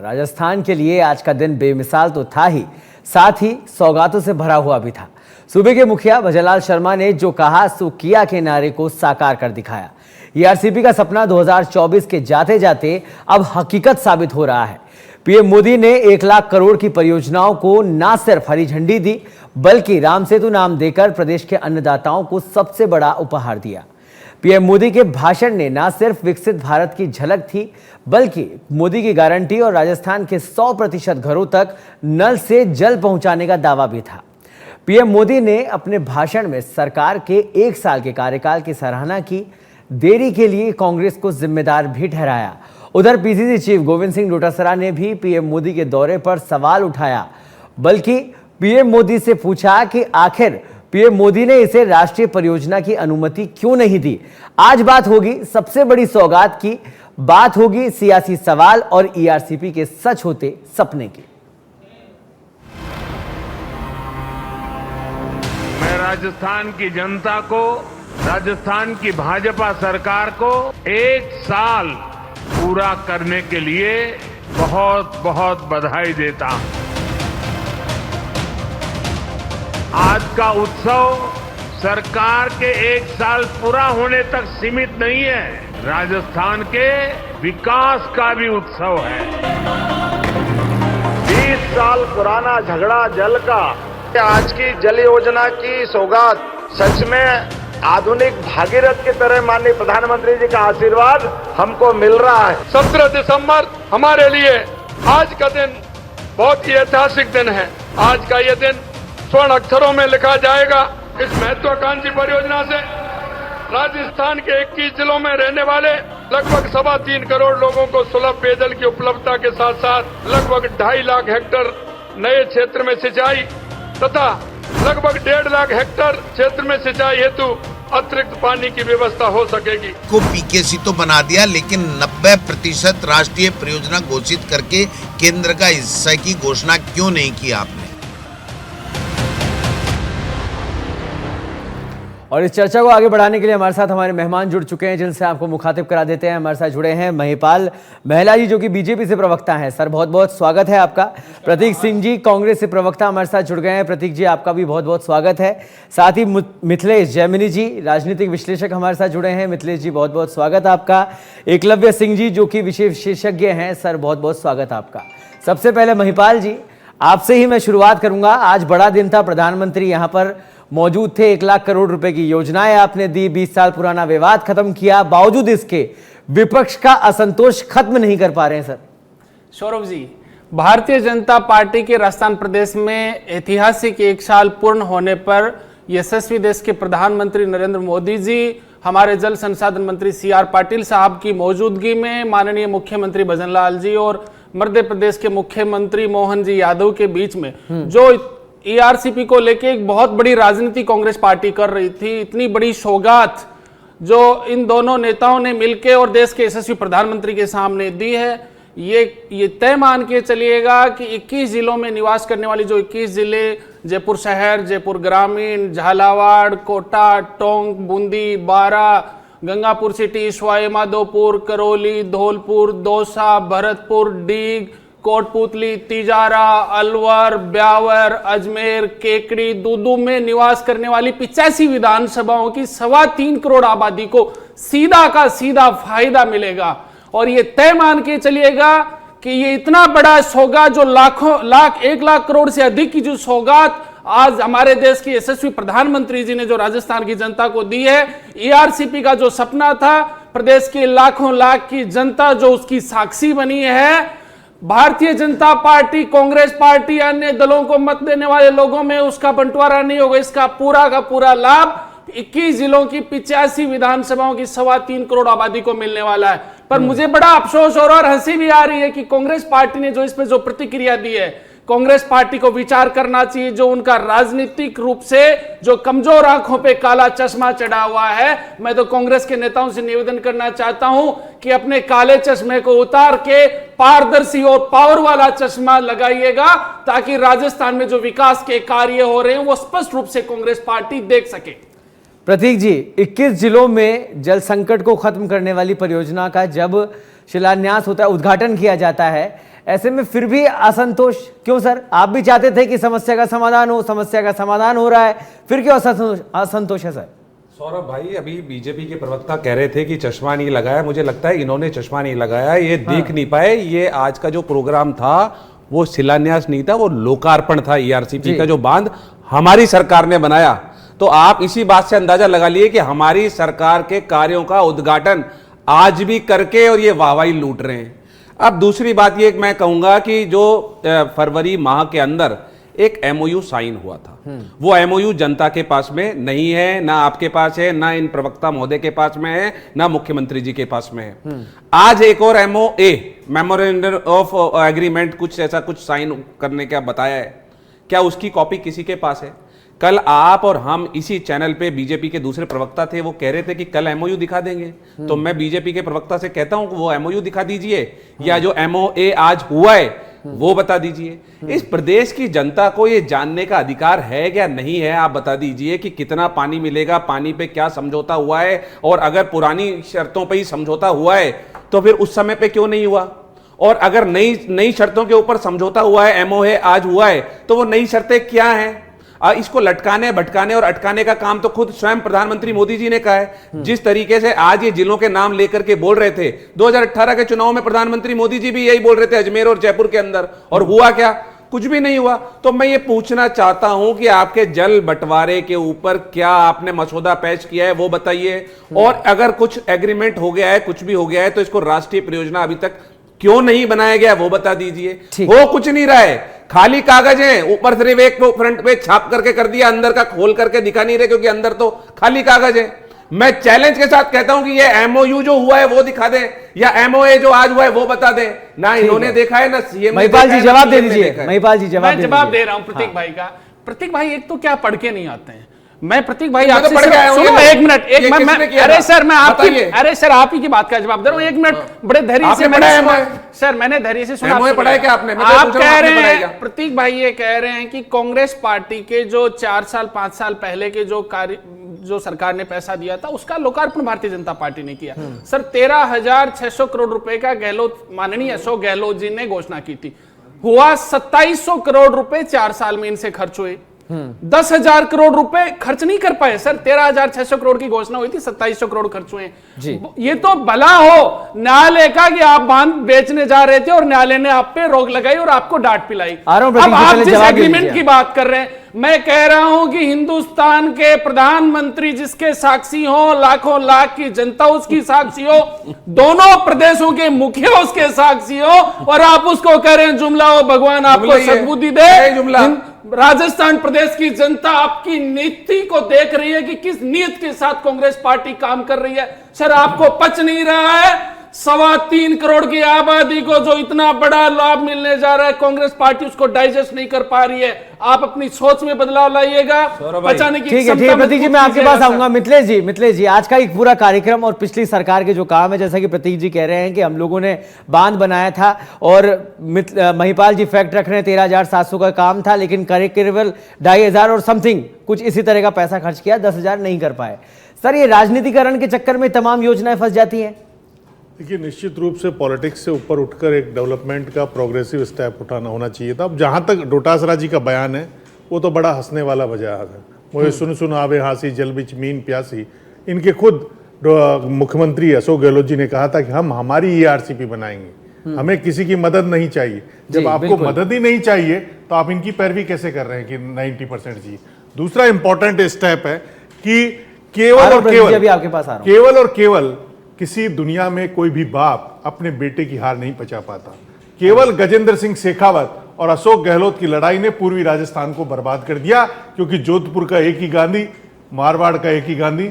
राजस्थान के लिए आज का दिन बेमिसाल तो था ही, साथ ही सौगातों से भरा हुआ भी था। सूबे के मुखिया भजनलाल शर्मा ने जो कहा सो किया के नारे को साकार कर दिखाया। ईआरसीपी का सपना 2024 के जाते जाते अब हकीकत साबित हो रहा है। पीएम मोदी ने 1 लाख करोड़ की परियोजनाओं को न सिर्फ हरी झंडी दी, बल्कि राम सेतु नाम देकर प्रदेश के अन्नदाताओं को सबसे बड़ा उपहार दिया। पीएम मोदी के भाषण ने न सिर्फ विकसित भारत की झलक थी, बल्कि मोदी की गारंटी और राजस्थान के 100% घरों तक नल से जल पहुंचाने का दावा भी था। पीएम मोदी ने अपने भाषण में सरकार के 1 साल के कार्यकाल की सराहना की, देरी के लिए कांग्रेस को जिम्मेदार भी ठहराया। उधर पीसीसी चीफ गोविंद सिंह डोटासरा ने भी पीएम मोदी के दौरे पर सवाल उठाया, बल्कि पीएम मोदी से पूछा कि आखिर पीएम मोदी ने इसे राष्ट्रीय परियोजना की अनुमति क्यों नहीं दी। आज बात होगी सबसे बड़ी सौगात की, बात होगी सियासी सवाल और ईआरसीपी के सच होते सपने की। मैं राजस्थान की जनता को, राजस्थान की भाजपा सरकार को 1 साल पूरा करने के लिए बहुत बहुत बधाई देता हूं। आज का उत्सव सरकार के 1 साल पूरा होने तक सीमित नहीं है, राजस्थान के विकास का भी उत्सव है। 20 साल पुराना झगड़ा जल का, आज की जल योजना की सौगात सच में आधुनिक भागीरथ की तरह माननीय प्रधानमंत्री जी का आशीर्वाद हमको मिल रहा है। 17 दिसंबर हमारे लिए आज का दिन बहुत ही ऐतिहासिक दिन है। आज का ये दिन स्वर्ण अक्षरों में लिखा जाएगा। इस महत्वाकांक्षी परियोजना से राजस्थान के 21 जिलों में रहने वाले लगभग 3.25 करोड़ लोगों को सुलभ पेयजल की उपलब्धता के साथ साथ लगभग 2.5 लाख हेक्टेयर नए क्षेत्र में सिंचाई तथा लगभग 1.5 लाख हेक्टेयर क्षेत्र में सिंचाई हेतु अतिरिक्त पानी की व्यवस्था हो सकेगी। को पीकेसी तो बना दिया, लेकिन 90% राष्ट्रीय परियोजना घोषित करके केंद्र का हिस्सा की घोषणा क्यों नहीं की आपने? और इस चर्चा को आगे बढ़ाने के लिए हमारे साथ हमारे मेहमान जुड़ चुके हैं, जिनसे आपको मुखातिब करा देते हैं। हमारे साथ जुड़े हैं महिपाल महिला जी, जो कि बीजेपी से प्रवक्ता हैं। सर, बहुत बहुत स्वागत है आपका। प्रतीक सिंह जी, कांग्रेस से प्रवक्ता, हमारे साथ जुड़ गए हैं। प्रतीक जी, आपका भी बहुत बहुत स्वागत है। साथ ही मिथिलेश जैमिनी जी, राजनीतिक विश्लेषक, हमारे साथ जुड़े हैं। मिथिलेश जी, बहुत बहुत स्वागत आपका। एकलव्य सिंह जी, जो कि विशेषज्ञ हैं, सर बहुत बहुत स्वागत आपका। सबसे पहले महिपाल जी, आपसे ही मैं शुरुआत करूंगा। आज बड़ा दिन था, प्रधानमंत्री यहाँ पर मौजूद थे, 1 लाख करोड़ रुपए की योजनाएं आपने दी, 20 साल पुराना विवाद खत्म किया, बावजूद इसके विपक्ष का असंतोष खत्म नहीं कर पा रहे हैं। सर सौरभ जी, भारतीय जनता पार्टी के राजस्थान प्रदेश में ऐतिहासिक 1 साल पूर्ण होने पर यशस्वी देश के प्रधानमंत्री नरेंद्र मोदी जी, हमारे जल संसाधन मंत्री सीआर पाटिल साहब की मौजूदगी में माननीय मुख्यमंत्री भजनलाल जी और मध्य प्रदेश के मुख्यमंत्री मोहन जी यादव के बीच में जो ईआरसीपी को लेके एक बहुत बड़ी राजनीति कांग्रेस पार्टी कर रही थी, इतनी बड़ी सौगात जो इन दोनों नेताओं ने मिलकर और देश के यशस्वी प्रधानमंत्री के सामने दी है, ये तय मान के चलिएगा कि 21 जिलों में निवास करने वाली जो 21 जिले, जयपुर शहर, जयपुर ग्रामीण, झालावाड़, कोटा, टोंक, बूंदी, बारा, गंगापुर सिटी, सवाई माधोपुर, करौली, धौलपुर, दौसा, भरतपुर, डीग, कोटपुतली, तिजारा, अलवर, ब्यावर, अजमेर, केकड़ी, दूदू में निवास करने वाली 85 विधानसभाओं की 3.25 करोड़ आबादी को सीधा का सीधा फायदा मिलेगा। और ये तय मान के चलिएगा कि ये इतना बड़ा सौगात जो 1 लाख करोड़ से अधिक की जो सौगात आज हमारे देश के यशस्वी प्रधानमंत्री जी ने जो राजस्थान की जनता को दी है, ईआरसीपी का जो सपना था, प्रदेश की लाखों लाख की जनता जो उसकी साक्षी बनी है, भारतीय जनता पार्टी, कांग्रेस पार्टी, अन्य दलों को मत देने वाले लोगों में उसका बंटवारा नहीं होगा। इसका पूरा का पूरा लाभ 21 जिलों की 85 विधानसभाओं की 3.25 करोड़ आबादी को मिलने वाला है। पर मुझे बड़ा अफसोस और हंसी भी आ रही है कि कांग्रेस पार्टी ने जो इस पे जो प्रतिक्रिया दी है, कांग्रेस पार्टी को विचार करना चाहिए। जो उनका राजनीतिक रूप से जो कमजोर आंखों पे काला चश्मा चढ़ा हुआ है, मैं तो कांग्रेस के नेताओं से निवेदन करना चाहता हूं कि अपने काले चश्मे को उतार के पारदर्शी और पावर वाला चश्मा लगाइएगा, ताकि राजस्थान में जो विकास के कार्य हो रहे हैं वो स्पष्ट रूप से कांग्रेस पार्टी देख सके। प्रतीक जी, 21 जिलों में जल संकट को खत्म करने वाली परियोजना का जब शिलान्यास होता है, उद्घाटन किया जाता है, ऐसे में फिर भी असंतोष क्यों सर? आप भी चाहते थे कि समस्या का समाधान हो, समस्या का समाधान हो रहा है, फिर क्यों असंतोष है सर? सौरभ भाई, अभी बीजेपी के प्रवक्ता कह रहे थे कि चश्मा नहीं लगाया। मुझे लगता है इन्होंने चश्मा नहीं लगाया, ये देख नहीं पाए। ये आज का जो प्रोग्राम था वो शिलान्यास नहीं था, वो लोकार्पण था ईआरसीपी का, जो बांध हमारी सरकार ने बनाया। तो आप इसी बात से अंदाजा लगा लिए कि हमारी सरकार के कार्यों का उद्घाटन आज भी करके और ये वाहवाही लूट रहे हैं। अब दूसरी बात ये मैं कहूंगा कि जो फरवरी माह के अंदर एक एमओयू साइन हुआ था, वो एमओयू जनता के पास में नहीं है, ना आपके पास है, ना इन प्रवक्ता महोदय के पास में है, ना मुख्यमंत्री जी के पास में है। आज एक और एमओए, मेमोरेंडम ऑफ एग्रीमेंट, कुछ ऐसा कुछ साइन करने का बताया है। क्या उसकी कॉपी किसी के पास है? कल आप और हम इसी चैनल पे, बीजेपी के दूसरे प्रवक्ता थे, वो कह रहे थे कि कल एमओयू दिखा देंगे। तो मैं बीजेपी के प्रवक्ता से कहता हूं कि वो एमओयू दिखा दीजिए, या जो एमओए आज हुआ है वो बता दीजिए। इस प्रदेश की जनता को ये जानने का अधिकार है क्या नहीं है? आप बता दीजिए कि कितना पानी मिलेगा, पानी पे क्या समझौता हुआ है, और अगर पुरानी शर्तों पे ही समझौता हुआ है तो फिर उस समय पे क्यों नहीं हुआ? और अगर नई शर्तों के ऊपर समझौता हुआ है, एमओए आज हुआ है, तो वो नई शर्तें क्या हैं? इसको लटकाने, भटकाने और अटकाने का काम तो खुद स्वयं प्रधानमंत्री मोदी जी ने कहा है। जिस तरीके से आज ये जिलों के नाम लेकर के बोल रहे थे, 2018 के चुनाव में प्रधानमंत्री मोदी जी भी यही बोल रहे थे, अजमेर और जयपुर के अंदर, और हुआ क्या? कुछ भी नहीं हुआ। तो मैं ये पूछना चाहता हूं कि आपके जल बंटवारे के ऊपर क्या आपने मसौदा पेश किया है, वो बताइए। और अगर कुछ एग्रीमेंट हो गया है, कुछ भी हो गया है, तो इसको राष्ट्रीय परियोजना अभी तक क्यों नहीं बनाया गया, वो बता दीजिए। वो कुछ नहीं रहा है, खाली कागज है, ऊपर सिर्फ एक फ्रंट पे छाप करके कर दिया, अंदर का खोल करके दिखा नहीं रहे, क्योंकि अंदर तो खाली कागज है। मैं चैलेंज के साथ कहता हूं कि ये एमओयू जो हुआ है वो दिखा दें, या एमओए जो आज हुआ है वो बता दें। ना इन्होंने देखा है, ना सीएम। महिपाल जी जवाब दे दीजिए। महिपाल जी जवाब दे रहा हूं प्रतीक भाई का। प्रतीक भाई, एक तो क्या पढ़ के नहीं आते हैं? मैं प्रतीक भाई आपसे एक मिनट, अरे सर मैं आपकी, अरे सर आप ही की बात का जवाब दे रहा हूं, एक मिनट। बड़े धैर्य से सर मैंने धैर्य से सुना। पढ़ा है क्या आपने? आप कह रहे हैं, प्रतीक भाई ये कह रहे हैं कि कांग्रेस पार्टी के जो 4 साल 5 साल पहले के जो कार्य, जो सरकार ने पैसा दिया था, उसका लोकार्पण भारतीय जनता पार्टी ने किया। सर 13,600 करोड़ रुपए का गहलोत, माननीय अशोक गहलोत जी ने घोषणा की थी। हुआ 2700 करोड़ रुपए 4 साल में इनसे खर्च हुए। 10,000 करोड़ रुपए खर्च नहीं कर पाए सर। 13,600 करोड़ की घोषणा हुई थी, 2700 करोड़ खर्च हुए। ये तो भला हो न्यायालय का कि आप बांध बेचने जा रहे थे और न्यायालय ने आप पे रोक लगाई और आपको डांट पिलाई। अब आप जिस एग्रीमेंट की बात कर रहे हैं, मैं कह रहा हूं कि हिंदुस्तान के प्रधानमंत्री जिसके साक्षी हो, लाखों लाख की जनता उसकी साक्षी हो, दोनों प्रदेशों के मुखिया उसके साक्षी हो, और आप उसको कह रहे हैं जुमला हो, भगवान आपको सद्बुद्धि दे। जुमला राजस्थान प्रदेश की जनता आपकी नीति को देख रही है कि किस नीयत के साथ कांग्रेस पार्टी काम कर रही है। सर आपको पच नहीं रहा है 3.25 करोड़ की आबादी को जो इतना बड़ा लाभ मिलने जा रहा है, कांग्रेस पार्टी उसको डाइजेस्ट नहीं कर पा रही है। आप अपनी सोच में बदलाव लाइएगा, बचाने की। ठीक है प्रतीक जी, मैं आपके पास आऊंगा। मिथिलेश जी, आज का एक पूरा कार्यक्रम और पिछली सरकार के जो काम है, जैसा कि प्रतीक जी कह रहे हैं कि हम लोगों ने बांध बनाया था, और महिपाल जी फैक्ट रख रहे हैं 13,700 का काम था, लेकिन केवल 2,500 और समथिंग कुछ इसी तरह का पैसा खर्च किया, 10,000 नहीं कर पाए। सर ये राजनीतिकरण के चक्कर में तमाम योजनाएं फंस जाती हैं। देखिए, निश्चित रूप से पॉलिटिक्स से ऊपर उठकर एक डेवलपमेंट का प्रोग्रेसिव स्टेप उठाना होना चाहिए था। अब जहाँ तक डोटासरा जी का बयान है, वो तो बड़ा हंसने वाला बयान है। मुझे सुन आवे हांसी, जल बिच मीन प्यासी। इनके खुद मुख्यमंत्री अशोक गहलोत जी ने कहा था कि हम हमारी ईआरसीपी बनाएंगे, हमें किसी की मदद नहीं चाहिए। जब आपको मदद ही नहीं चाहिए तो आप इनकी पैरवी कैसे कर रहे हैं कि 90% चाहिए। दूसरा इंपॉर्टेंट स्टेप है कि केवल और केवल किसी दुनिया में कोई भी बाप अपने बेटे की हार नहीं पचा पाता। केवल गजेंद्र सिंह शेखावत और अशोक गहलोत की लड़ाई ने पूर्वी राजस्थान को बर्बाद कर दिया, क्योंकि जोधपुर का एक ही गांधी, मारवाड़ का एक ही गांधी,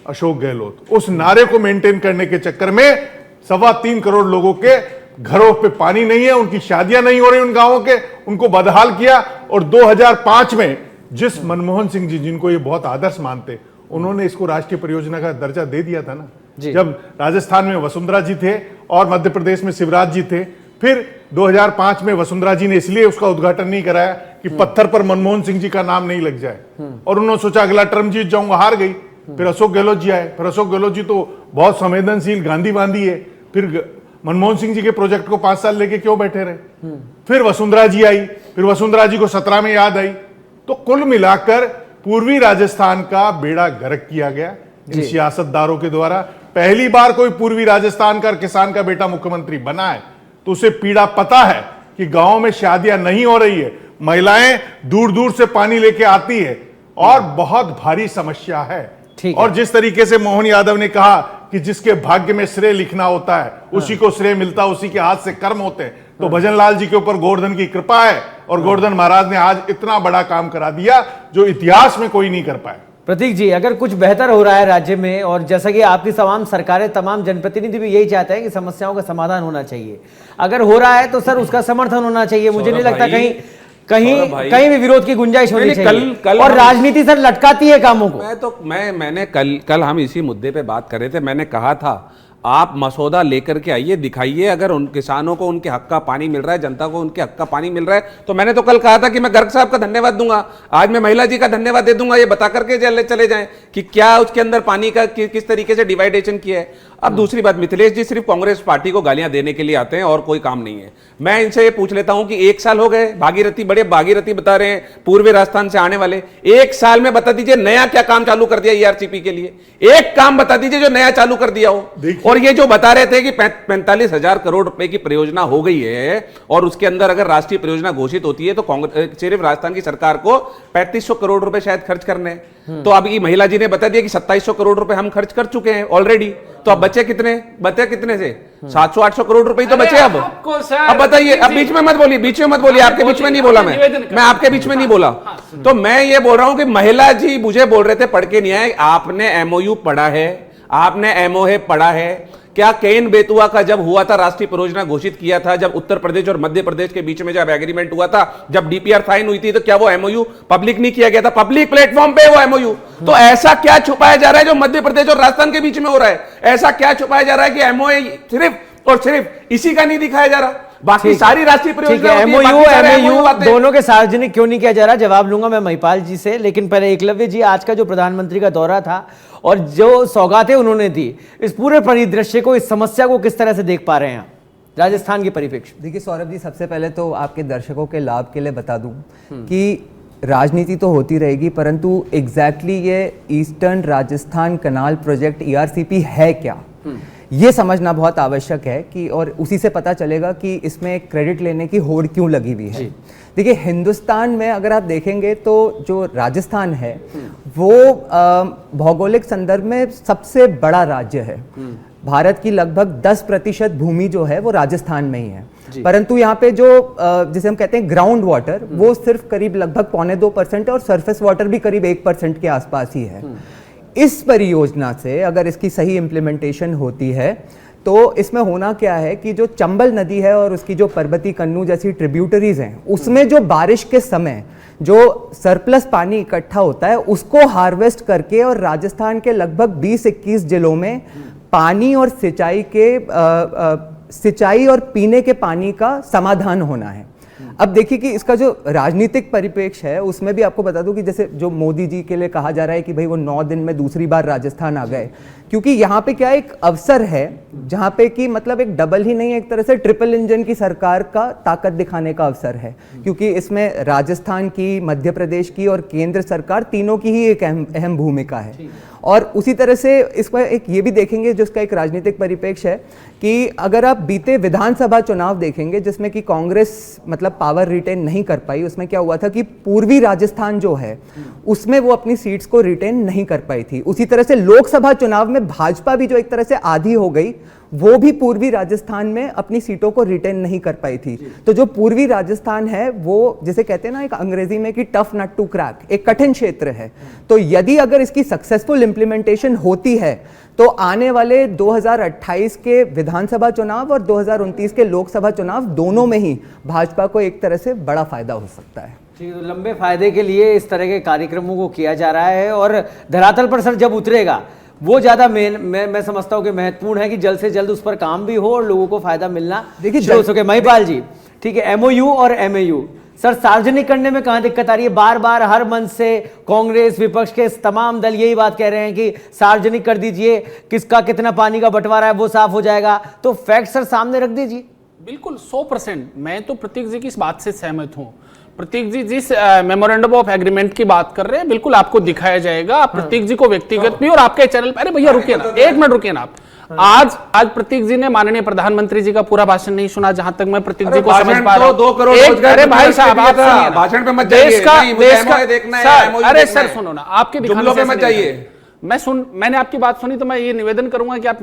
अशोक गहलोत। उस नारे को मेंटेन करने के चक्कर में 3.25 करोड़ लोगों के घरों पे पानी नहीं है, उनकी शादियां नहीं हो रही उन गांवों के, उनको बदहाल किया। और 2005 में जिस मनमोहन सिंह जी, जिनको ये बहुत आदर्श मानते, उन्होंने इसको राष्ट्रीय परियोजना का दर्जा दे दिया था ना। जब राजस्थान में वसुंधरा जी थे और मध्य प्रदेश में शिवराज जी थे, फिर 2005 में वसुंधरा जी ने इसलिए उसका उद्घाटन नहीं कराया कि पत्थर पर मनमोहन सिंह जी का नाम नहीं लग जाए, और उन्होंने सोचा अगला टर्म जीत जाऊंगा, हार गई। फिर अशोक गहलोत जी आए, फिर अशोक गहलोत जी तो बहुत संवेदनशील गांधीवादी है, फिर मनमोहन सिंह जी के प्रोजेक्ट को 5 साल लेके क्यों बैठे रहे? फिर वसुंधरा जी आई, फिर वसुंधरा जी को 17 में याद आई। तो कुल मिलाकर पूर्वी राजस्थान का बेड़ा गर्क किया गया इन सियासतदारों के द्वारा। पहली बार कोई पूर्वी राजस्थान का किसान का बेटा मुख्यमंत्री बना है तो उसे पीड़ा पता है कि गांव में शादियां नहीं हो रही है, महिलाएं दूर दूर से पानी लेके आती है और बहुत भारी समस्या है। और जिस तरीके से मोहन यादव ने कहा कि जिसके भाग्य में श्रेय लिखना होता है उसी को श्रेय मिलता, उसी के हाथ से कर्म होते हैं, तो भजन लाल जी के ऊपर गोवर्धन की कृपा है और गोवर्धन महाराज ने आज इतना बड़ा काम करा दिया जो इतिहास में कोई नहीं कर पाया। प्रतीक जी, अगर कुछ बेहतर हो रहा है राज्य में, और जैसा कि आपकी तमाम सरकारें, तमाम जनप्रतिनिधि भी यही चाहते हैं कि समस्याओं का समाधान होना चाहिए, अगर हो रहा है तो सर उसका समर्थन होना चाहिए। मुझे नहीं लगता कहीं भी विरोध की गुंजाइश होनी चाहिए। कल और राजनीति सर लटकाती है कामों को। मैंने कल हम इसी मुद्दे पे बात कर रहे थे। मैंने कहा था आप मसौदा लेकर के आइए, दिखाइए अगर उन किसानों को उनके हक का पानी मिल रहा है, जनता को उनके हक का पानी मिल रहा है। तो मैंने तो कल कहा था कि मैं गर्ग साहब का धन्यवाद दूंगा, आज मैं महिला जी का धन्यवाद दे दूंगा, ये बता करके चले जाएं कि क्या उसके अंदर पानी का किस तरीके से डिवाइडेशन किया है। अब दूसरी बात, मिथिलेश जी सिर्फ कांग्रेस पार्टी को गालियां देने के लिए आते हैं और कोई काम नहीं है। मैं इनसे ये पूछ लेता हूं कि 1 साल हो गए, भागीरथी बड़े भागीरथी बता रहे हैं पूर्वी राजस्थान से आने वाले, 1 साल में बता दीजिए नया क्या काम चालू कर दिया ईआरसीपी के लिए, एक काम बता दीजिए जो नया चालू कर दिया हो। और ये जो बता रहे थे कि 45,000 करोड़ रुपए की परियोजना हो गई है और उसके अंदर अगर राष्ट्रीय परियोजना घोषित होती है तो कांग्रेस सिर्फ राजस्थान की सरकार को 3500 करोड़ रुपए शायद खर्च करने हैं। तो अब ये महिला जी ने बता दिया कि 2700 करोड़ रुपए हम खर्च कर चुके हैं ऑलरेडी। तो अब बचे कितने से 700-800 करोड़ रुपए तो बचे। अब बताइए, अब बीच में मत बोलिए, आपके बीच में नहीं बोला मैं आपके बीच में नहीं बोला। तो मैं ये बोल रहा हूं कि महिला जी मुझे बोल रहे थे पढ़ के नहीं आए, आपने एमओयू पढ़ा है, आपने एमओए पढ़ा है क्या? केन बेतुआ का जब हुआ था, राष्ट्रीय परियोजना घोषित किया था, जब उत्तर प्रदेश और मध्य प्रदेश के बीच में जब एग्रीमेंट हुआ था, जब डीपीआर साइन हुई थी, तो क्या वो एमओयू पब्लिक नहीं किया गया था? पब्लिक प्लेटफॉर्म पे वो एमओयू। तो ऐसा क्या छुपाया जा रहा है जो मध्य प्रदेश और राजस्थान के बीच में हो रहा है? ऐसा क्या छुपाया जा रहा है कि एमओए सिर्फ और सिर्फ इसी का नहीं दिखाया जा रहा, बाकी सारी राष्ट्रीय परियोजना एमओयू दोनों के सार्वजनिक क्यों नहीं किया जा रहा? जवाब लूंगा मैं महिपाल जी से, लेकिन पहले एकलव्य जी, आज का जो प्रधानमंत्री का दौरा था और जो सौगातें उन्होंने दी, इस पूरे परिदृश्य को, इस समस्या को किस तरह से देख पा रहे हैं राजस्थान की परिप्रेक्ष्य? देखिए सौरभ जी, सबसे पहले तो आपके दर्शकों के लाभ के लिए बता दूं कि राजनीति तो होती रहेगी, परंतु एग्जैक्टली ये ईस्टर्न राजस्थान कनाल प्रोजेक्ट ईआरसीपी है क्या, ये समझना बहुत आवश्यक है कि, और उसी से पता चलेगा कि इसमें क्रेडिट लेने की होड़ क्यों लगी हुई है। देखिए, हिंदुस्तान में अगर आप देखेंगे तो जो राजस्थान है वो भौगोलिक संदर्भ में सबसे बड़ा राज्य है। भारत की लगभग 10% भूमि जो है वो राजस्थान में ही है, परंतु यहाँ पे जो जिसे हम कहते हैं ग्राउंड वाटर, वो सिर्फ करीब लगभग 0.25% और सरफेस वाटर भी करीब 1% के आसपास ही है। इस परियोजना से अगर इसकी सही इम्प्लीमेंटेशन होती है तो इसमें होना क्या है कि जो चंबल नदी है और उसकी जो पर्वती कन्नू जैसी ट्रिब्यूटरीज हैं, उसमें जो बारिश के समय जो सरप्लस पानी इकट्ठा होता है उसको हार्वेस्ट करके और राजस्थान के लगभग 20-21 जिलों में पानी और सिंचाई और पीने के पानी का समाधान होना है। अब देखिए कि इसका जो राजनीतिक परिप्रेक्ष्य है उसमें भी आपको बता दूं कि जैसे जो मोदी जी के लिए कहा जा रहा है कि भाई वो 9 दिन में दूसरी बार राजस्थान आ गए, क्योंकि यहाँ पे क्या एक अवसर है जहाँ पे कि मतलब एक डबल ही नहीं, एक तरह से ट्रिपल इंजन की सरकार का ताकत दिखाने का अवसर है, क्योंकि इसमें राजस्थान की, मध्य प्रदेश की और केंद्र सरकार तीनों की ही एक अहम भूमिका है। और उसी तरह से इसका एक ये भी देखेंगे जो इसका एक राजनीतिक परिप्रेक्ष्य है कि अगर आप बीते विधानसभा चुनाव देखेंगे जिसमें कि कांग्रेस मतलब पावर रिटेन नहीं कर पाई, उसमें क्या हुआ था कि पूर्वी राजस्थान जो है उसमें वो अपनी सीट्स को रिटेन नहीं कर पाई थी। उसी तरह से लोकसभा चुनाव में भाजपा भी जो एक तरह से आधी हो गई, वो भी पूर्वी राजस्थान में अपनी सीटों को रिटेन नहीं कर पाई थी। तो जो पूर्वी राजस्थान है वो जिसे कहते हैं ना एक अंग्रेजी में कि टफ नट टू क्रैक, एक कठिन क्षेत्र है। तो यदि अगर इसकी सक्सेसफुल इंप्लीमेंटेशन होती है तो आने वाले 2028 के विधानसभा चुनाव और 2029 के लोकसभा चुनाव दोनों में ही भाजपा को एक तरह से बड़ा फायदा हो सकता है। ठीक है, तो लंबे फायदे के लिए इस तरह के कार्यक्रमों को किया जा रहा है और धरातल पर सर जब उतरेगा वो ज्यादा मैं समझता हूँ कि महत्वपूर्ण है कि जल्द से जल्द उस पर काम भी हो और लोगों को फायदा मिलना शुरू हो सके। महिपाल जी, ठीक है, एमओयू और एमएयू सर सार्वजनिक करने में कहां दिक्कत आ रही है? बार बार हर मंच से कांग्रेस विपक्ष के तमाम दल यही बात कह रहे हैं कि सार्वजनिक कर दीजिए, किसका कितना पानी का बंटवारा है वो साफ हो जाएगा। तो फैक्ट सर सामने रख दीजिए। बिल्कुल 100%। मैं तो प्रतीक जी की इस बात से सहमत हूं। प्रतीक जी जिस मेमोरेंडम ऑफ एग्रीमेंट की बात कर रहे हैं, बिल्कुल आपको दिखाया जाएगा। आप प्रतीक जी को व्यक्तिगत भी और आपके चैनल पर, अरे भैया रुकिए ना, एक मिनट रुकिए ना आप। आज प्रतीक जी ने माननीय प्रधानमंत्री जी का पूरा भाषण नहीं सुना, जहां तक मैं प्रतीक जी को समझ पा रहा हूं। 2 करोड़ अरे भाई साहब, आप सुनिए, भाषण पे मत देश का देखना है। अरे सर सुनो ना, आपके जुमलों पे मत जाइए। मैंने आपकी बात सुनी, तो मैं ये निवेदन करूंगा कि आप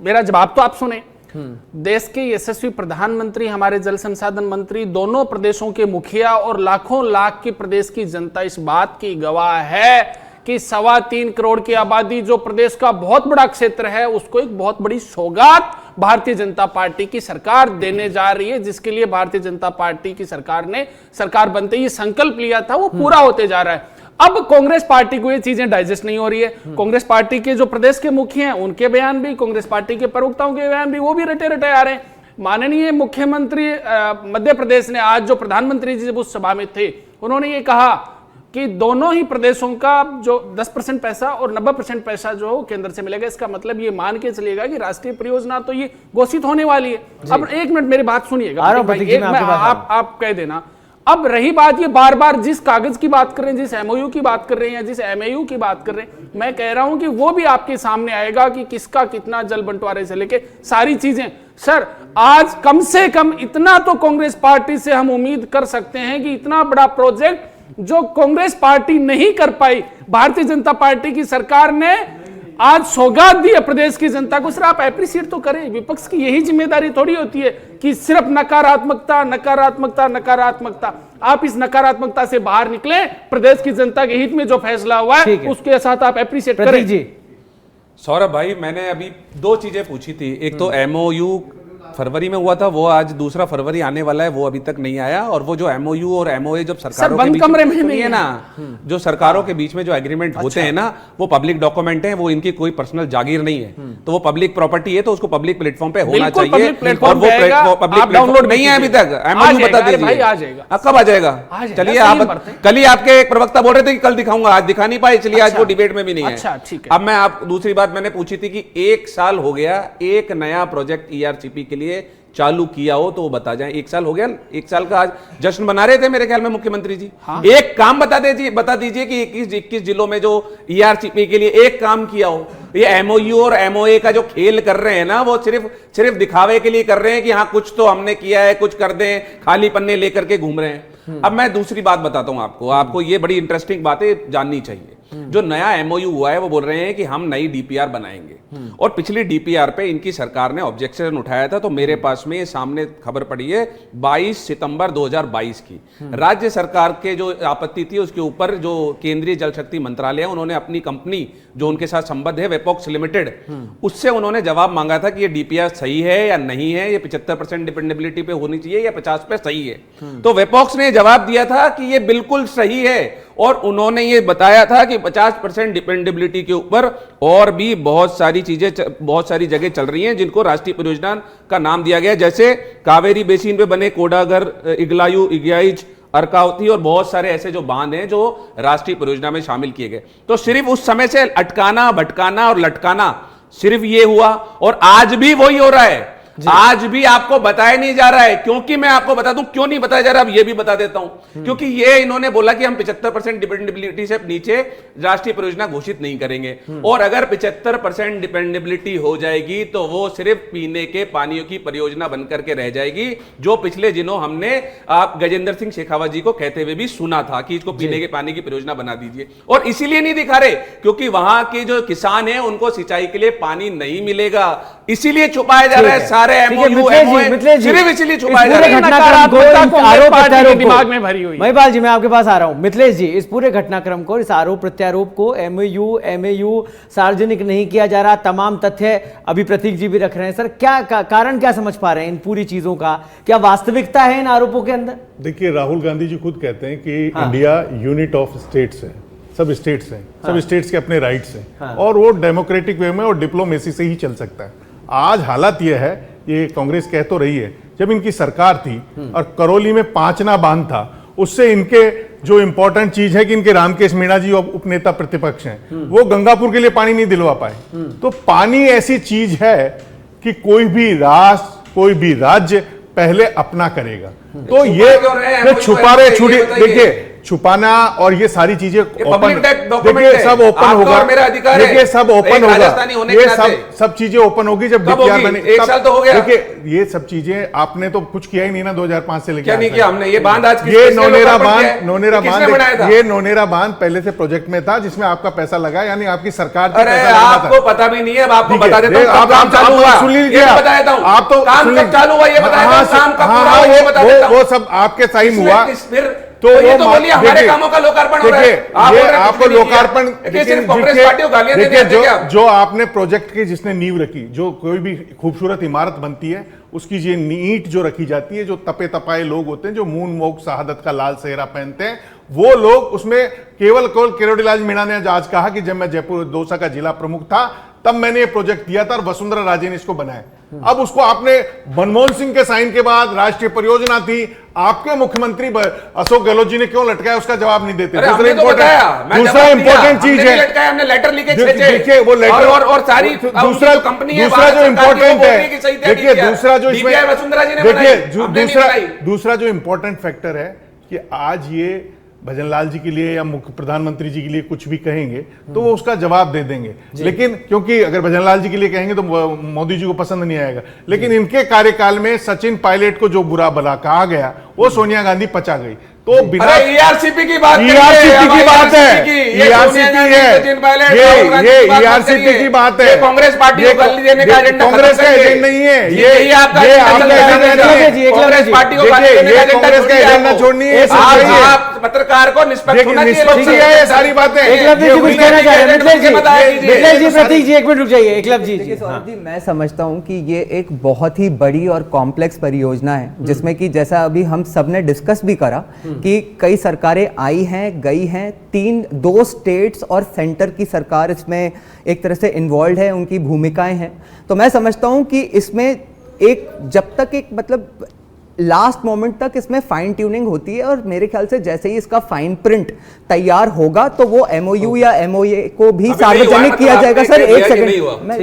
मेरा जवाब तो आप सुने। देश के यशस्वी प्रधानमंत्री, हमारे जल संसाधन मंत्री, दोनों प्रदेशों के मुखिया और लाखों लाख की प्रदेश की जनता इस बात की गवाह है कि 3.25 करोड़ की आबादी, जो प्रदेश का बहुत बड़ा क्षेत्र है, उसको एक बहुत बड़ी सौगात भारतीय जनता पार्टी की सरकार देने जा रही है, जिसके लिए भारतीय जनता पार्टी की सरकार ने सरकार बनते ही संकल्प लिया था, वो पूरा होते जा रहा है। अब कांग्रेस पार्टी को ये चीजें डाइजेस्ट नहीं हो रही है। कांग्रेस पार्टी के जो प्रदेश के मुखिया हैं उनके बयान भी, कांग्रेस पार्टी के प्रवक्ताओं के बयान भी, वो भी रटे रटे आ रहे हैं। माननीय मुख्यमंत्री मध्य प्रदेश ने आज, जो प्रधानमंत्री जी जब उस सभा में थे, उन्होंने ये कहा कि दोनों ही प्रदेशों का जो 10% पैसा और 90% पैसा जो केंद्र से मिलेगा। इसका मतलब ये मान के चलेगा कि राष्ट्रीय परियोजना तो ये घोषित होने वाली है। अब एक मिनट मेरी बात सुनिएगा, आप कह देना। अब रही बात, ये बार बार जिस कागज की बात कर रहे हैं, जिस एमओयू की बात कर रहे हैं या जिस एमएयू की बात कर रहे हैं, मैं कह रहा हूं कि वो भी आपके सामने आएगा कि किसका कितना जल बंटवारे से लेके सारी चीजें। सर आज कम से कम इतना तो कांग्रेस पार्टी से हम उम्मीद कर सकते हैं कि इतना बड़ा प्रोजेक्ट जो कांग्रेस पार्टी नहीं कर पाई, भारतीय जनता पार्टी की सरकार ने आज सौगात दी है प्रदेश की जनता को। सर आप एप्रिशिएट तो करें। विपक्ष की यही जिम्मेदारी थोड़ी होती है कि सिर्फ नकारात्मकता नकारात्मकता नकारात्मकता। आप इस नकारात्मकता से बाहर निकले, प्रदेश की जनता के हित में जो फैसला हुआ है उसके साथ आप एप्रिशिएट करें। जी सौरभ भाई, मैंने अभी 2 चीजें पूछी थी। एक तो एमओयू फरवरी में हुआ था, वो आज 2 फरवरी आने वाला है, वो अभी तक नहीं आया। और वो जो एमओयू और एमओए जब सरकारों के बीच में नहीं है ना, जो सरकारों के बीच में जो एग्रीमेंट होते हैं ना, वो पब्लिक डॉक्यूमेंट है, वो इनकी कोई पर्सनल जागीर नहीं है। तो वो पब्लिक प्रॉपर्टी है, तो उसको पब्लिक प्लेटफॉर्म पे होना चाहिए। और वो पब्लिक डाउनलोड नहीं है अभी तक। एमओयू बता दीजिए कब आ जाएगा। चलिए, आप कल ही आपके एक प्रवक्ता बोल रहे थे कि कल दिखाऊंगा, आज दिखा नहीं पाए। चलिए, आज वो डिबेट में भी नहीं है। अब मैं आप दूसरी बात मैंने पूछी थी कि 1 साल हो गया, एक नया प्रोजेक्ट ईआरसीपी के लिए चालू किया हो तो वो बता जाएं। 1 साल हो गया, 1 साल का आज जश्न मना रहे थे मेरे ख्याल में मुख्यमंत्री जी। एक काम बता दीजिए कि 21 जिलों में जो ईआरसीपी के लिए एक काम किया हो। ये एमओयू और एमओए का जो खेल कर रहे हैं ना, वो सिर्फ दिखावे के लिए कर रहे हैं कि हाँ कुछ तो हमने किया है, कुछ कर दें, खाली पन्ने लेकर के घूम रहे हैं। अब मैं दूसरी बात बताता हूं आपको ये बड़ी इंटरेस्टिंग बातें जाननी चाहिए। जो नया एमओयू हुआ है वो बोल रहे हैं कि हम नई डीपीआर बनाएंगे, और पिछली डीपीआर पे इनकी सरकार ने ऑब्जेक्शन उठाया था। तो मेरे पास में सामने खबर पड़ी है 22 सितंबर 2022 की। राज्य सरकार के जो आपत्ति थी उसके ऊपर जो केंद्रीय जल शक्ति मंत्रालय है, उन्होंने अपनी कंपनी जो उनके साथ संबद्ध है वेपॉक्स लिमिटेड, उससे उन्होंने जवाब मांगा था कि ये डीपीआर सही है या नहीं है, ये 75% डिपेंडेबिलिटी पे होनी चाहिए या 50 पे सही है। तो वेपॉक्स ने जवाब दिया था कि ये बिल्कुल सही है, और उन्होंने ये बताया था कि 50% डिपेंडेबिलिटी के ऊपर और भी बहुत सारी जगह चल रही हैं जिनको राष्ट्रीय परियोजना का नाम दिया गया, जैसे कावेरी बेसिन पे बने कोडागर, इगलायू, इग्याइज, अर्कावती और बहुत सारे ऐसे जो बांध हैं जो राष्ट्रीय परियोजना में शामिल किए गए। तो सिर्फ उस समय से अटकाना, भटकाना और लटकाना सिर्फ ये हुआ, और आज भी वही हो रहा है। आज भी आपको बताया नहीं जा रहा है, क्योंकि मैं आपको बता दूं क्यों नहीं बताया जा रहा, अब ये भी बता देता हूं। क्योंकि ये इन्होंने बोला कि हम 75% डिपेंडेबिलिटी से नीचे राष्ट्रीय परियोजना घोषित नहीं करेंगे, और अगर 75% डिपेंडेबिलिटी हो जाएगी तो वो सिर्फ पीने के पानियों की परियोजना बनकर के रह जाएगी, जो पिछले दिनों हमने आप गजेंद्र सिंह शेखावत जी को कहते हुए भी सुना था कि इसको पीने के पानी की परियोजना बना दीजिए। और इसीलिए नहीं दिखा रहे क्योंकि वहां के जो किसान है उनको सिंचाई के लिए पानी नहीं मिलेगा, इसीलिए छुपाया जा रहा है। सारे सिर्फ इसलिए छुपाया जा रहा है, दिमाग में भरी हुई। महिपाल जी, मैं आपके पास आ रहा हूं। मिथिलेश जी, इस पूरे घटनाक्रम को, इस आरोप प्रत्यारोप को एमएयू सार्वजनिक नहीं किया जा रहा, तमाम तथ्य अभी प्रतीक जी भी रख रहे हैं। सर क्या कारण क्या समझ पा रहे हैं इन पूरी चीजों का? क्या वास्तविकता है इन आरोपों के अंदर? देखिए, राहुल गांधी जी खुद कहते हैं कि इंडिया यूनिट ऑफ स्टेट्स है, सब स्टेट्स हैं, सब स्टेट्स के अपने राइट्स हैं, और वो डेमोक्रेटिक वे में और डिप्लोमेसी से ही चल सकता है। आज हालात ये है, ये कांग्रेस कह तो रही है, जब इनकी सरकार थी और करौली में पांचना बांध था, उससे इनके जो इंपॉर्टेंट चीज है कि इनके रामकेश मीणा जी उपनेता प्रतिपक्ष हैं, वो गंगापुर के लिए पानी नहीं दिलवा पाए। तो पानी ऐसी चीज है कि कोई भी राष्ट्र, कोई भी राज्य पहले अपना करेगा। तो ये छुपा रहे, देखिए छुपाना और ये सारी चीजें ओपन, देखिए सब ओपन होगा, देखिए सब ओपन होगा, ये सब चीजें ओपन होगी जब डीपीआर बने। एक साल तो हो गया। देखिए ये सब चीजें आपने तो कुछ किया ही नहीं ना 2005 से लेकर। क्या नहीं किया हमने? ये बांध आज ये नोनेरा बांध, ये नोनेरा बांध पहले से प्रोजेक्ट में था जिसमें आपका पैसा लगा, यानी आपकी सरकार। अरे आपको पता भी नहीं है, अब आपको बता देता हूं काम चालू हुआ, सुन लीजिए, ये बता देता हूं आप तो काम कब चालू हुआ ये बता देता हूं, काम कब पूरा हुआ ये बता देता हूं। वो सब आपके टाइम हुआ। फिर तो ये तो बोलिए हमारे कामों का लोकार्पण हो रहा है, आपको लोकार्पण, सिर्फ कांग्रेस पार्टी को गालियां देते हैं। जो आपने प्रोजेक्ट की जिसने नींव रखी, जो कोई भी खूबसूरत इमारत बनती है उसकी ये ईंट जो रखी जाती है, जो तपे तपाए लोग होते हैं, जो मून मोक शहादत का लाल सेहरा पहनते हैं, वो लोग उसमें केवल किरोड़ीलाल मीणा ने आज कहा कि जब मैं जयपुर दौसा का जिला प्रमुख था तब मैंने ये प्रोजेक्ट दिया था और वसुंधरा राजे ने इसको बनाया। अब उसको आपने मनमोहन सिंह के साइन के बाद राष्ट्रीय परियोजना थी, आपके मुख्यमंत्री अशोक गहलोत जी ने क्यों लटकाया उसका जवाब नहीं देते। दूसरा इंपॉर्टेंट चीज है, हमने लेटर लिखे देखिए वो लेटर और सारी दूसरा जो इंपॉर्टेंट है, देखिए दूसरा जो इसमें देखिए दूसरा जो इंपॉर्टेंट फैक्टर है कि आज ये भजनलाल जी के लिए या मुख्य प्रधानमंत्री जी के लिए कुछ भी कहेंगे तो वो उसका जवाब दे देंगे, लेकिन क्योंकि अगर भजनलाल जी के लिए कहेंगे तो मोदी जी को पसंद नहीं आएगा। लेकिन इनके कार्यकाल में सचिन पायलट को जो बुरा भला कहा गया वो सोनिया गांधी पचा गई। तो बिना ईआरसीपी की बात है, ये ईआरसीपी की बात है, कांग्रेस पार्टी को गाली देने का एजेंडा कांग्रेस का एजेंडा नहीं है, ये आपका कांग्रेस पार्टी को गाली देने का एजेंडा छोड़नी है। आप पत्रकार को निष्पक्ष होना चाहिए, सारी बातें। प्रतीक जी एक मिनट रुक जाइए। एकलव जी, सौरभ जी मैं समझता हूं कि ये एक बहुत ही बड़ी और कॉम्प्लेक्स परियोजना है, जिसमें कि जैसा अभी हम सब ने डिस्कस भी करा कि कई सरकारें आई हैं, गई हैं, दो स्टेट्स और सेंटर की सरकार इसमें एक तरह से इन्वॉल्व है, उनकी भूमिकाएं हैं। तो मैं समझता हूं कि इसमें एक जब तक एक मतलब लास्ट मोमेंट तक इसमें फाइन ट्यूनिंग होती है, और मेरे ख्याल से जैसे ही इसका फाइन प्रिंट तैयार होगा तो वो एमओयू या एमओए को भी सार्वजनिक किया जाएगा। सर एक सेकंड,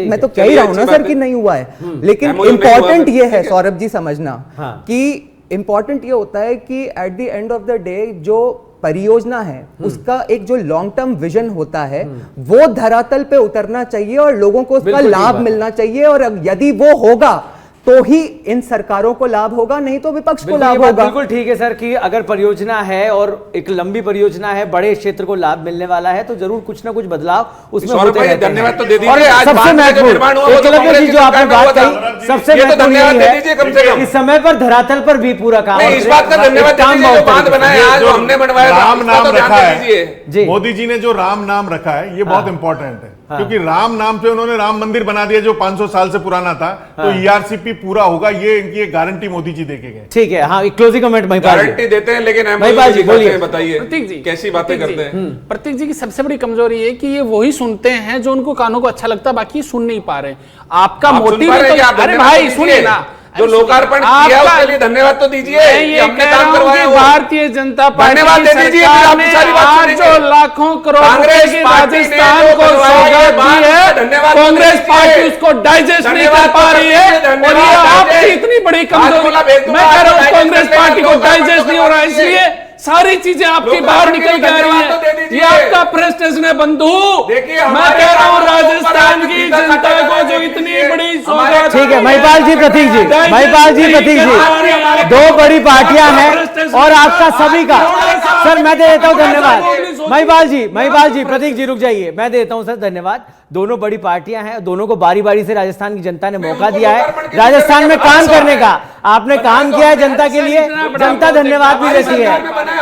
मैं तो कह ही रहा हूं ना सर कि नहीं हुआ है, लेकिन इंपॉर्टेंट ये है सौरभ जी समझना कि इंपॉर्टेंट ये होता है कि at the end of the day जो परियोजना है उसका एक जो लॉन्ग टर्म विजन होता है वो धरातल पे उतरना चाहिए और लोगों को उसका लाभ मिलना चाहिए, और यदि वो होगा तो ही इन सरकारों को लाभ होगा, नहीं तो विपक्ष को लाभ होगा। बिल्कुल ठीक है सर कि अगर परियोजना है और एक लंबी परियोजना है, बड़े क्षेत्र को लाभ मिलने वाला है, तो जरूर कुछ ना कुछ बदलाव उसमें होते रहते हैं। धन्यवाद तो दे दीजिए। और सबसे महत्वपूर्ण जो आपने बात कही, सबसे महत्वपूर्ण है कि समय पर धरातल पर भी पूरा काम, इस बात का धन्यवाद जो बांध बनाया आज जो हमने बनवाया, राम नाम रखा है, मोदी जी ने जो राम नाम रखा है ये बहुत इंपॉर्टेंट है, क्योंकि राम नाम से उन्होंने राम मंदिर बना दिया जो 500 साल से पुराना था। तो ईआरसीपी पूरा होगा, ये इनकी एक गारंटी मोदी जी देके गए। ठीक है, हाँ, क्लोजिंग कमेंट गारंटी देते हैं, लेकिन महिपाल जी बोलिए, बताइए प्रतीक जी कैसी बातें करते हैं। प्रतीक जी की सबसे बड़ी कमजोरी है कि ये वही सुनते हैं जो उनको कानों को अच्छा लगता है, बाकी सुन नहीं पा रहे। आपका मोटिव, अरे भाई सुनिए ना, जो लोकार्पण किया उसके लिए धन्यवाद तो दीजिए, हमने काम करवाया। भारतीय जनता पार्टी धन्यवाद दे दीजिए, आज जो लाखों करोड़ कांग्रेस की राजस्थान को सौगात दी है, कांग्रेस पार्टी उसको डाइजेस्ट नहीं कर पा रही है, और ये आपकी इतनी बड़ी कमजोरी। मैं कह रहा हूँ कांग्रेस पार्टी को डाइजेस्ट नहीं हो रहा है, इसलिए सारी चीजें आपकी बाहर निकल के आ रही है। ये आपका प्रेस्टेशन है बंधु। मैं कह रहा हूँ राजस्थान की जनता को जो इतनी बड़ी सौगात। ठीक है महिपाल जी, प्रतीक जी, महिपाल जी, प्रतीक जी, दो बड़ी पार्टियां हैं और आपका सभी का सर मैं दे देता हूं धन्यवाद। महिपाल जी, प्रतीक जी रुक जाइए, मैं देता हूं सर धन्यवाद। दोनों बड़ी पार्टियां हैं, दोनों को बारी बारी से राजस्थान की जनता ने मौका दिया है राजस्थान में काम करने का। आपने काम किया है जनता के लिए, जनता धन्यवाद भी देती है,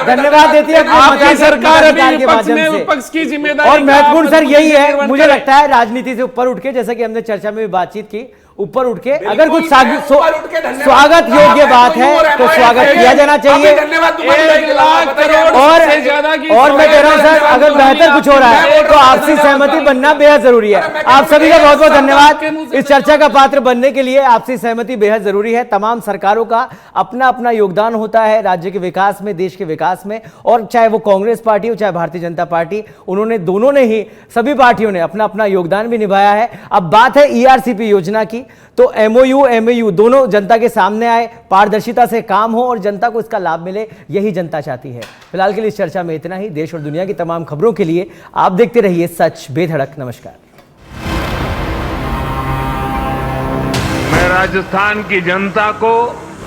धन्यवाद देती है आपकी सरकार के माध्यम से। विपक्ष की जिम्मेदारी और महत्वपूर्ण सर यही है, मुझे लगता है राजनीति से ऊपर उठ के, जैसा कि हमने चर्चा में भी बातचीत की, ऊपर उठ के अगर बिल्कुल, कुछ मैं ऊपर उठ के धन्यवाद स्वागत दूंगा। योग्य मैं बात तो यूं है तो रहा स्वागत है। किया जाना चाहिए। अभी धन्यवाद दूंगा। 1 लाख करोड़ और से ज्यादा की और मैं कह रहा हूं सर, अगर बेहतर कुछ हो रहा है तो आपसी सहमति बनना बेहद जरूरी है। आप सभी का बहुत बहुत धन्यवाद। इस चर्चा का पात्र बनने के लिए आपसी सहमति बेहद जरूरी है। तमाम सरकारों का अपना अपना योगदान होता है राज्य के विकास में, देश के विकास में, और चाहे वो कांग्रेस पार्टी हो चाहे भारतीय जनता पार्टी, उन्होंने दोनों ने ही, सभी पार्टियों ने अपना अपना योगदान भी निभाया है। अब बात है ईआरसीपी योजना की, तो एमओयू दोनों जनता के सामने आए, पारदर्शिता से काम हो और जनता को इसका लाभ मिले, यही जनता चाहती है। फिलहाल के लिए इस चर्चा में इतना ही। देश और दुनिया की तमाम खबरों के लिए आप देखते रहिए सच बेधड़क। नमस्कार। मैं राजस्थान की जनता को,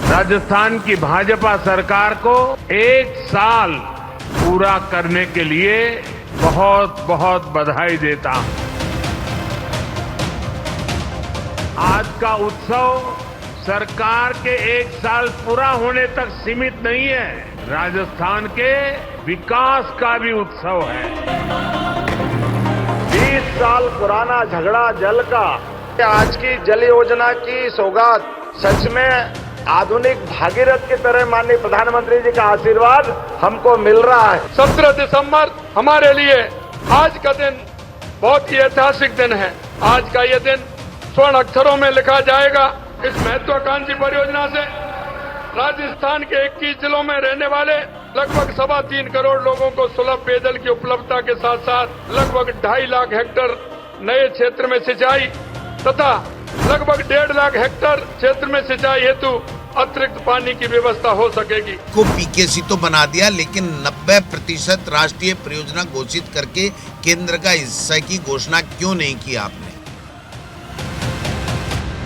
राजस्थान की भाजपा सरकार को 1 साल पूरा करने के लिए बहुत बहुत बधाई देता हूं। आज का उत्सव सरकार के 1 साल पूरा होने तक सीमित नहीं है, राजस्थान के विकास का भी उत्सव है। 20 साल पुराना झगड़ा जल का, आज की जल योजना की सौगात सच में आधुनिक भागीरथ की तरह माननीय प्रधानमंत्री जी का आशीर्वाद हमको मिल रहा है। 17 दिसंबर हमारे लिए आज का दिन बहुत ही ऐतिहासिक दिन है। आज का ये दिन स्वर्ण अक्षरों में लिखा जाएगा। इस महत्वाकांक्षी परियोजना से राजस्थान के 21 जिलों में रहने वाले लगभग 3.25 करोड़ लोगों को सुलभ पेयजल की उपलब्धता के साथ साथ लगभग 2.5 लाख हेक्टेयर नए क्षेत्र में सिंचाई तथा लगभग 1.5 लाख हेक्टेयर क्षेत्र में सिंचाई हेतु अतिरिक्त पानी की व्यवस्था हो सकेगी। को पीकेसी तो बना दिया, लेकिन 90% राष्ट्रीय परियोजना घोषित करके केंद्र का हिस्सा की घोषणा क्यों नहीं की आपने?